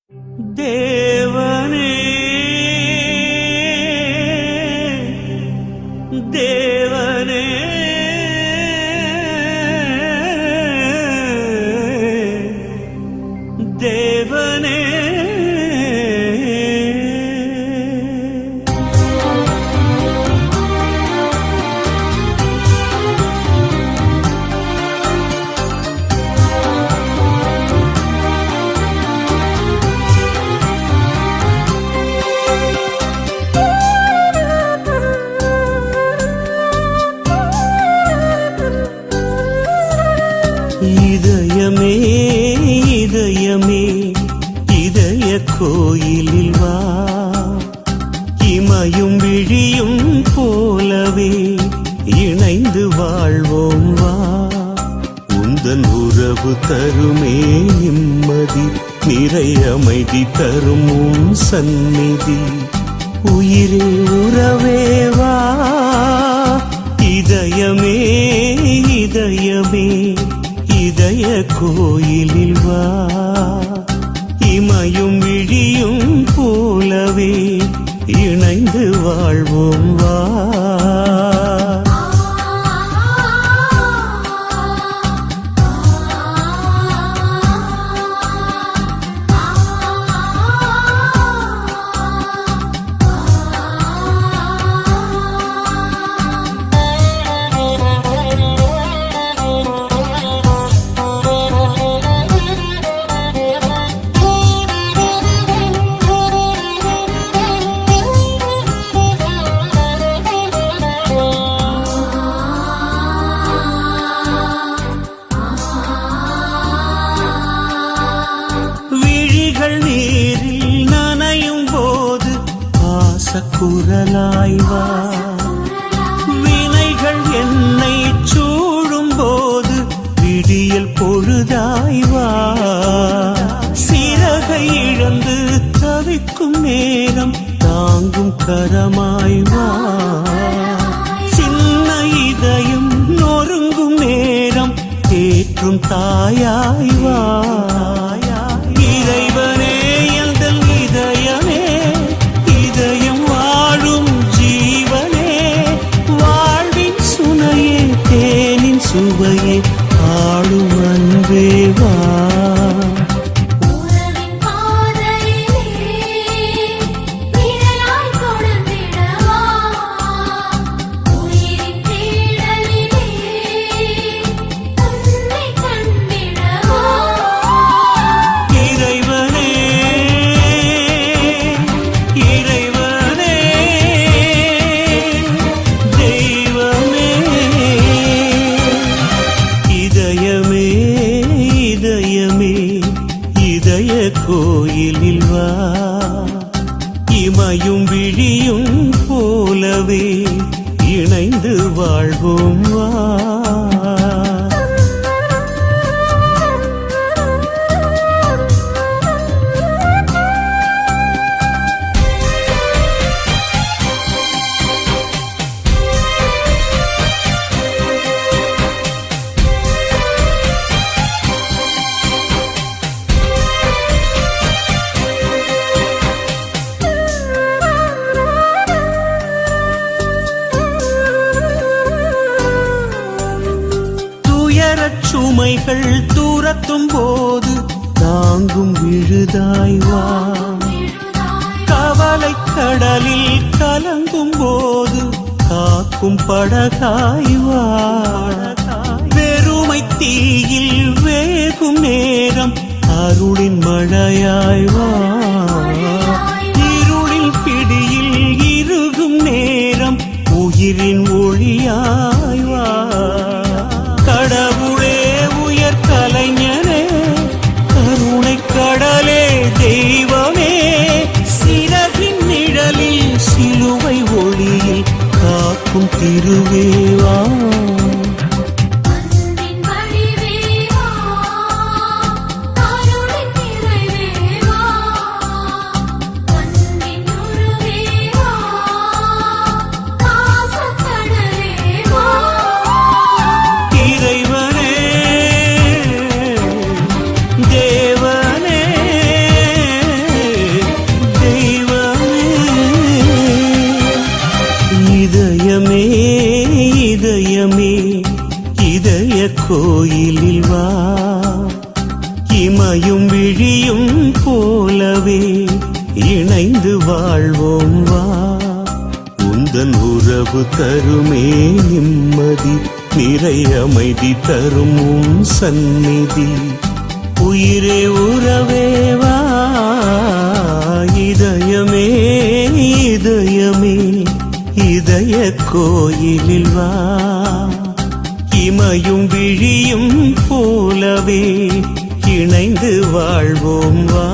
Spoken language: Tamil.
தேவனே தேவனே தேவனே இதயமே இதயமே இதய கோயிலில் வா, இமையும் விழியும் போலவே இணைந்து வாழ்வோம் வா. உந்தன் உறவு தருமே நிம்மதி, நிறை அமைதி தரும் உன் சந்நிதி. உயிரே உறவே வா, இதயமே இதயமே இதய கோயிலில் வா, இமையும் விழியும் போலவே இணைந்து வாழ்வோம் வா. நீரில் நனையும் போது பாசக்குரலாய் வா, வினைகள் என்னை சூழும் போது விடியல் பொழுதாய் வா. சிறகை இழந்து தவிக்கும் நேரம் தாங்கும் கரமாய் வா. சின்ன இதயம் நொறுங்கும் நேரம் தேற்றும் தாயாய் வா. இறைவனே எந்தன் இதயமே, இதயம் வாழும் ஜீவனே, வாழ்வின் சுனையே தேனின் சுவையே ஆளும் அன்பே வா. கோயிலில் வா, இமையும் விழியும் போலவே இணைந்து வாழ்வோம் வா. சுமைகள் தூரத்தும் போது தாங்கும் விழுதாய் வா. கவலை கடலில் கலங்கும் போது காக்கும் படகாய் வா. வெறுமை தீயில் வேகும் நேரம் அருளின் மழையாய் வா. இருளின் பிடியில் இறுகும் நேரம் உயிரின் ஒளியாய் வா. கடவுளே உயர் கலைஞனே, கருணை கடலே தெய்வமே, சிறகின் நிழலில் சிலுவை ஒளியில் காக்கும் திருவேவா. தேவனே போலவே இணைந்து வாழ்வோம் வா. உந்தன் உறவு தருமே நிம்மதி, நிறை அமைதி தரும் உன் சந்நிதி. உயிரே உறவே வா, இதயமே இதயமே இதய கோயிலில் வா. இமையும் விழியும் போலவே இணைந்து வாழ்வோம் வா.